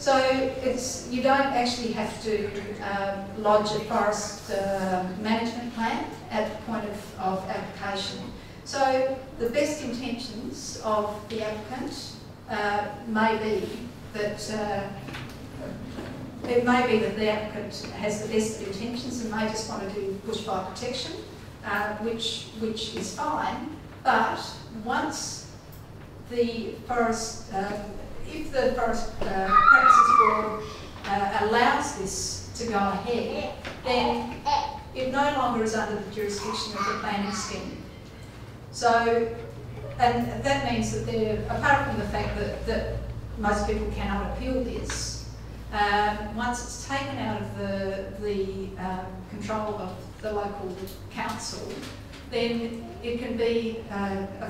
So you don't actually have to lodge a forest management plan at the point of application. So the best intentions of the applicant may be that the applicant has the best of intentions and may just want to do bushfire protection, which is fine. But once the forest, if the Forest Practices Board allows this to go ahead, then it no longer is under the jurisdiction of the planning scheme. So, and that means that apart from the fact that most people cannot appeal this, once it's taken out of the control of the local council, then it can be a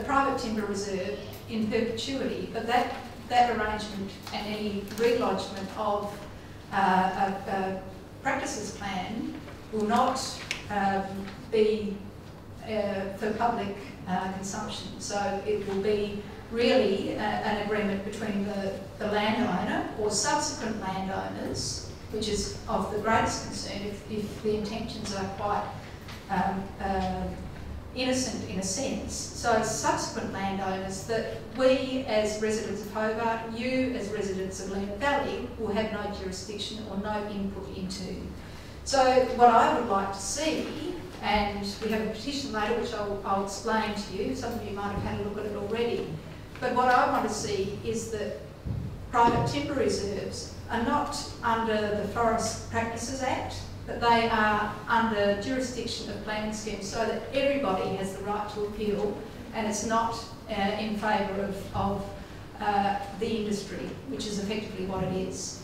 private timber reserve in perpetuity. But that arrangement and any relodgement of a practices plan will not be for public consumption. So it will be really an agreement between the landowner or subsequent landowners, which is of the greatest concern if the intentions are quite innocent in a sense. So subsequent landowners that we as residents of Hobart, you as residents of Lenah Valley, will have no jurisdiction or no input into. So what I would like to see, and we have a petition later which I'll explain to you, some of you might have had a look at it already, but what I want to see is that private timber reserves are not under the Forest Practices Act, but they are under jurisdiction of planning schemes so that everybody has the right to appeal and it's not in favour of the industry, which is effectively what it is.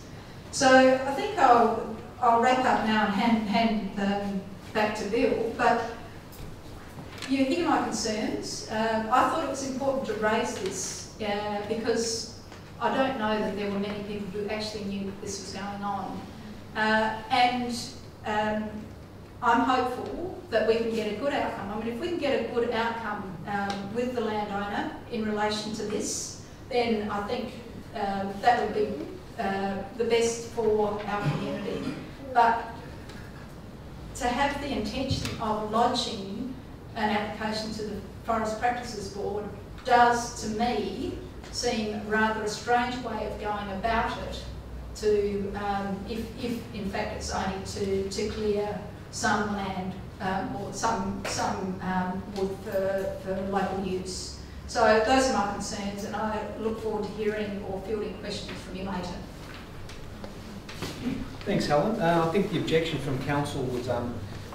So I think I'll wrap up now and hand back to Bill, but you hear my concerns. I thought it was important to raise this because I don't know that there were many people who actually knew that this was going on. I'm hopeful that we can get a good outcome. I mean, if we can get a good outcome with the landowner in relation to this, then I think that would be the best for our community. But to have the intention of lodging an application to the Forest Practices Board does, to me, seem rather a strange way of going about it, to if in fact it's only to clear some land or some wood for local use. So those are my concerns, and I look forward to hearing or fielding questions from you later. Thanks, Helen. I think the objection from council was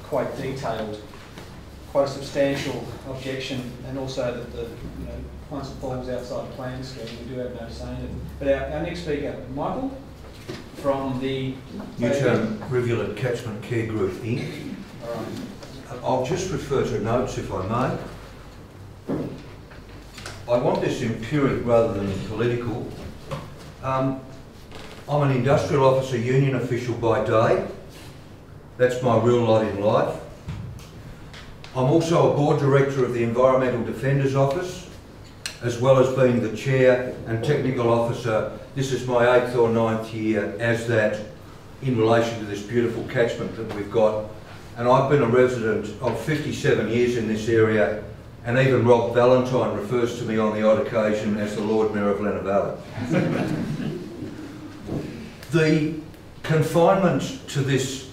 quite detailed, quite a substantial objection, and also that the once it falls outside the planning scheme, we do have no say in it. But our next speaker, Michael, from the Newtown Rivulet Catchment Care Group Inc. All right. I'll just refer to notes if I may. I want this empiric rather than political. I'm an industrial officer, union official by day. That's my real lot in life. I'm also a board director of the Environmental Defenders Office, as well as being the chair and technical officer. This is my 8th or 9th year as that in relation to this beautiful catchment that we've got. And I've been a resident of 57 years in this area, and even Rob Valentine refers to me on the odd occasion as the Lord Mayor of Lenah Valley. The confinement to this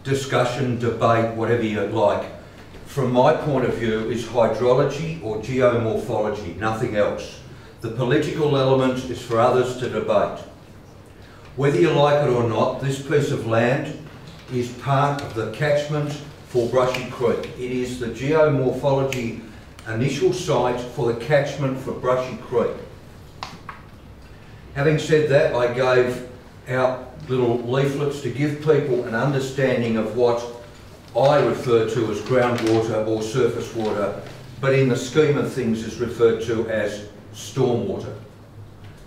discussion, debate, whatever you like, from my point of view is hydrology or geomorphology, nothing else. The political element is for others to debate. Whether you like it or not, this piece of land is part of the catchment for Brushy Creek. It is the geomorphology initial site for the catchment for Brushy Creek. Having said that, I gave out little leaflets to give people an understanding of what I refer to as groundwater or surface water, but in the scheme of things is referred to as stormwater.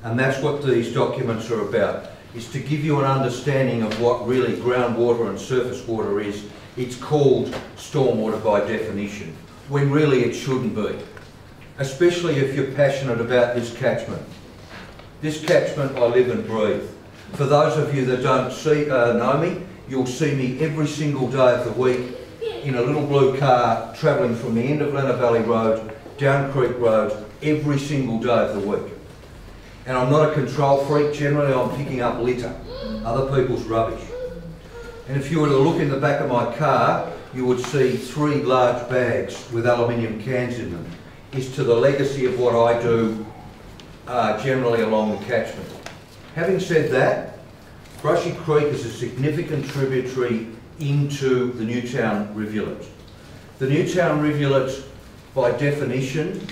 And that's what these documents are about, is to give you an understanding of what really groundwater and surface water is. It's called stormwater by definition, when really it shouldn't be. especially if you're passionate about this catchment. This catchment I live and breathe. For those of you that don't know me, you'll see me every single day of the week in a little blue car travelling from the end of Lenah Valley Road down Creek Road every single day of the week. And I'm not a control freak. Generally I'm picking up litter, other people's rubbish. And if you were to look in the back of my car, you would see 3 large bags with aluminium cans in them. It's to the legacy of what I do generally along the catchment. Having said that, Brushy Creek is a significant tributary into the Newtown rivulet. The Newtown rivulet, by definition,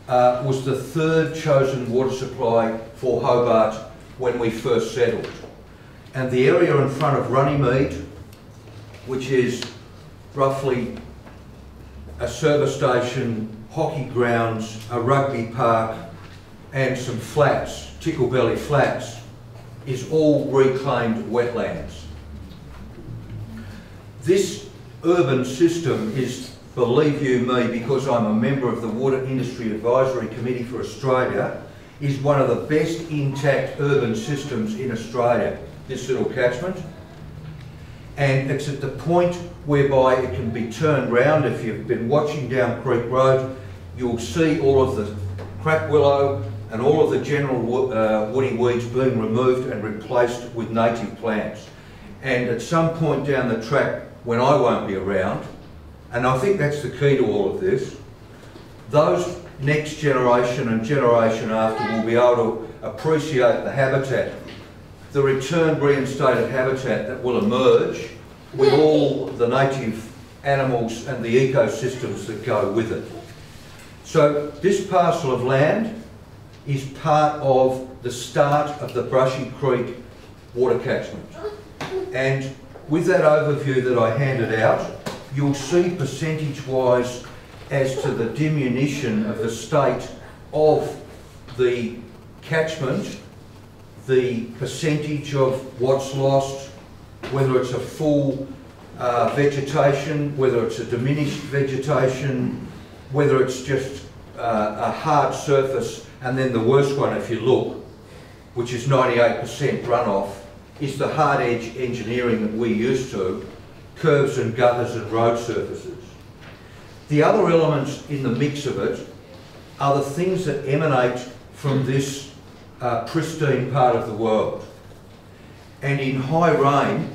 was the 3rd chosen water supply for Hobart when we first settled. And the area in front of Runnymede, which is roughly a service station, hockey grounds, a rugby park, and some flats, Ticklebelly Flats, is all reclaimed wetlands. This urban system is, believe you me, because I'm a member of the Water Industry Advisory Committee for Australia, is one of the best intact urban systems in Australia, this little catchment. And it's at the point whereby it can be turned round. If you've been watching down Creek Road, you'll see all of the crack willow and all of the general woody weeds being removed and replaced with native plants. And at some point down the track, when I won't be around, and I think that's the key to all of this, those next generation and generation after will be able to appreciate the habitat, the returned reinstated habitat that will emerge with all the native animals and the ecosystems that go with it. So this parcel of land is part of the start of the Brushy Creek water catchment. And with that overview that I handed out, you'll see percentage-wise as to the diminution of the state of the catchment, the percentage of what's lost, whether it's a full vegetation, whether it's a diminished vegetation, whether it's just a hard surface, and then the worst one, if you look, which is 98% runoff, is the hard edge engineering that we used to, curves and gutters and road surfaces. The other elements in the mix of it are the things that emanate from this pristine part of the world. And in high rain,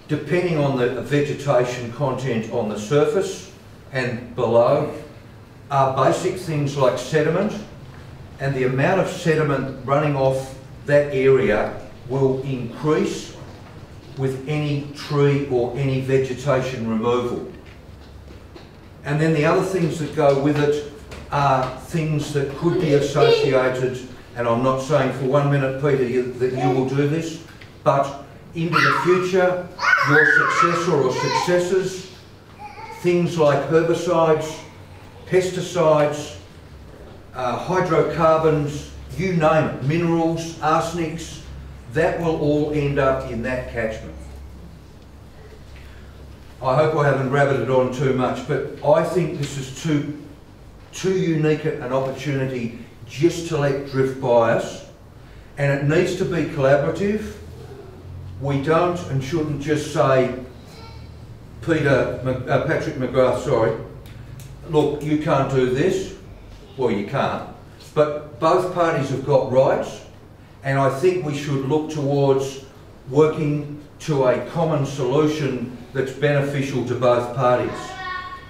depending on the vegetation content on the surface and below, are basic things like sediment, and the amount of sediment running off that area will increase with any tree or any vegetation removal. And then the other things that go with it are things that could be associated, and I'm not saying for 1 minute, Peter, that you will do this, but into the future, your successor or successors, things like herbicides, pesticides, hydrocarbons, you name it, minerals, arsenics, that will all end up in that catchment. I hope I haven't rabbited on too much, but I think this is too unique an opportunity just to let drift by us, and it needs to be collaborative. We don't and shouldn't just say, Patrick McGrath, sorry, look, you can't do this. Well, you can't. But both parties have got rights, and I think we should look towards working to a common solution that's beneficial to both parties.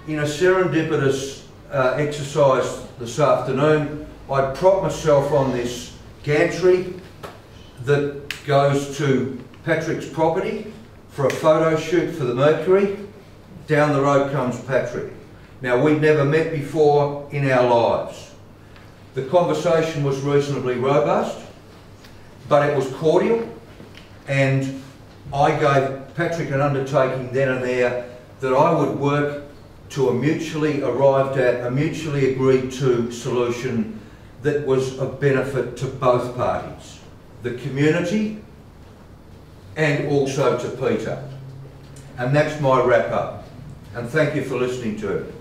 In a serendipitous exercise this afternoon, I prop myself on this gantry that goes to Patrick's property for a photo shoot for the Mercury. Down the road comes Patrick. Now, we'd never met before in our lives. The conversation was reasonably robust, but it was cordial, and I gave Patrick an undertaking then and there that I would work to a mutually arrived at, a mutually agreed to solution that was of benefit to both parties, the community and also to Peter. And that's my wrap up. And thank you for listening to it.